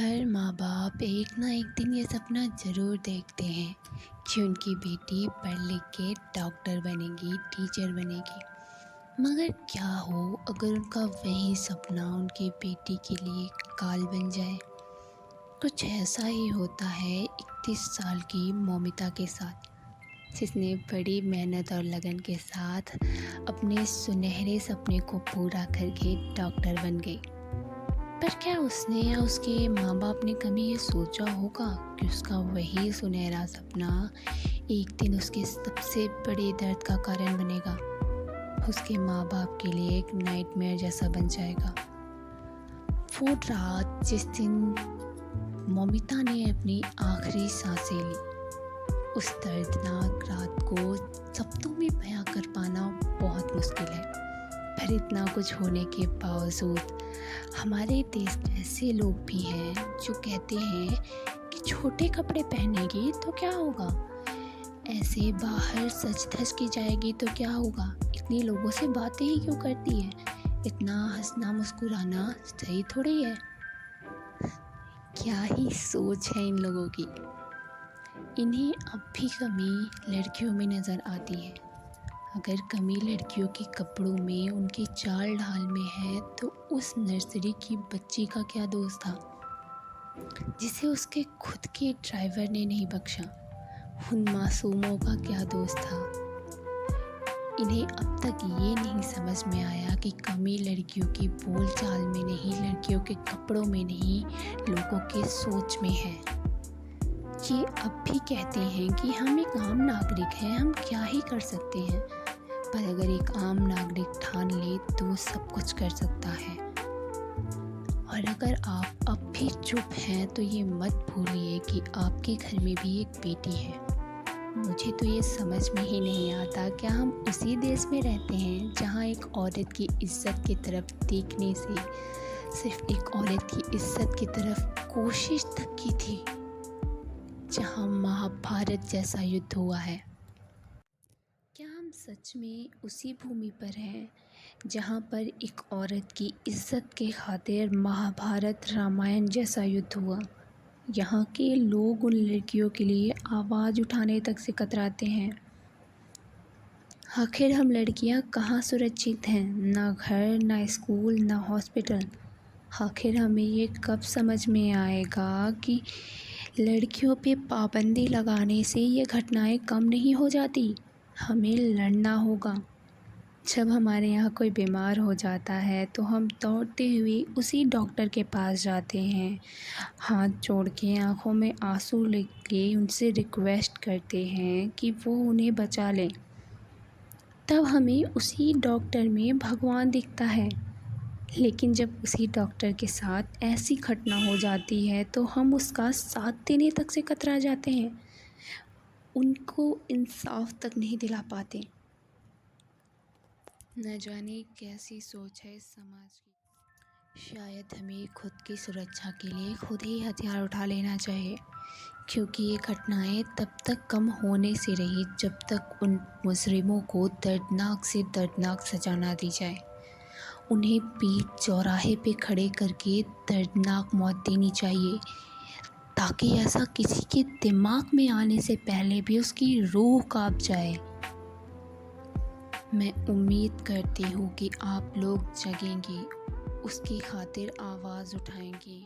हर माँ बाप एक ना एक दिन ये सपना ज़रूर देखते हैं कि उनकी बेटी पढ़ लिख के डॉक्टर बनेगी, टीचर बनेगी। मगर क्या हो अगर उनका वही सपना उनकी बेटी के लिए काल बन जाए। कुछ ऐसा ही होता है 31 साल की मौमिता के साथ, जिसने बड़ी मेहनत और लगन के साथ अपने सुनहरे सपने को पूरा करके डॉक्टर बन गई। पर क्या उसने या उसके माँ बाप ने कभी ये सोचा होगा कि उसका वही सुनहरा सपना एक दिन उसके सबसे बड़े दर्द का कारण बनेगा, उसके माँ बाप के लिए एक नाइटमेयर जैसा बन जाएगा। वो रात जिस दिन मौमिता ने अपनी आखिरी सांसें ली, उस दर्दनाक रात को शब्दों में बयां कर पाना बहुत मुश्किल है। पर इतना कुछ होने के बावजूद हमारे देश में ऐसे लोग भी हैं जो कहते हैं कि छोटे कपड़े पहनेगी तो क्या होगा, ऐसे बाहर सज धज के जाएगी तो क्या होगा, इतने लोगों से बातें ही क्यों करती है, इतना हंसना मुस्कुराना सही थोड़ी है। क्या ही सोच है इन लोगों की। इन्हें अब भी कमी लड़कियों में नज़र आती है। अगर कमी लड़कियों के कपड़ों में, उनकी चाल ढाल में है तो उस नर्सरी की बच्ची का क्या दोष था, जिसे उसके खुद के ड्राइवर ने नहीं बख्शा। उन मासूमों का क्या दोष था। इन्हें अब तक ये नहीं समझ में आया कि कमी लड़कियों की बोलचाल में नहीं, लड़कियों के कपड़ों में नहीं, लोगों के सोच में है। ये अब भी कहते हैं कि हम एक आम नागरिक हैं, हम क्या ही कर सकते हैं। पर अगर एक आम नागरिक ठान ले तो वो सब कुछ कर सकता है। और अगर आप अब भी चुप हैं तो ये मत भूलिए कि आपके घर में भी एक बेटी है। मुझे तो ये समझ में ही नहीं आता, क्या हम उसी देश में रहते हैं जहाँ एक औरत की इज्जत की तरफ देखने से सिर्फ एक औरत की इज्जत की तरफ कोशिश तक की थी, जहाँ महाभारत जैसा युद्ध हुआ है। क्या हम सच में उसी भूमि पर हैं जहाँ पर एक औरत की इज्जत के खातिर महाभारत रामायण जैसा युद्ध हुआ। यहाँ के लोग उन लड़कियों के लिए आवाज़ उठाने तक से कतराते हैं। आखिर हम लड़कियाँ कहाँ सुरक्षित हैं, ना घर, ना स्कूल, ना हॉस्पिटल। आखिर हमें ये कब समझ में आएगा कि लड़कियों पे पाबंदी लगाने से ये घटनाएं कम नहीं हो जाती। हमें लड़ना होगा। जब हमारे यहाँ कोई बीमार हो जाता है तो हम दौड़ते हुए उसी डॉक्टर के पास जाते हैं, हाथ जोड़ के आँखों में आंसू लेके उनसे रिक्वेस्ट करते हैं कि वो उन्हें बचा लें। तब हमें उसी डॉक्टर में भगवान दिखता है। लेकिन जब उसी डॉक्टर के साथ ऐसी घटना हो जाती है तो हम उसका साथ देने तक से कतरा जाते हैं, उनको इंसाफ तक नहीं दिला पाते। न जाने कैसी सोच है इस समाज की। शायद हमें खुद की सुरक्षा के लिए खुद ही हथियार उठा लेना चाहिए, क्योंकि ये घटनाएं तब तक कम होने से रही जब तक उन मुजरिमों को दर्दनाक से दर्दनाक सजा ना दी जाए। उन्हें बीच चौराहे पे खड़े करके दर्दनाक मौत देनी चाहिए, ताकि ऐसा किसी के दिमाग में आने से पहले भी उसकी रूह कांप जाए। मैं उम्मीद करती हूँ कि आप लोग जगेंगे, उसकी खातिर आवाज़ उठाएंगे।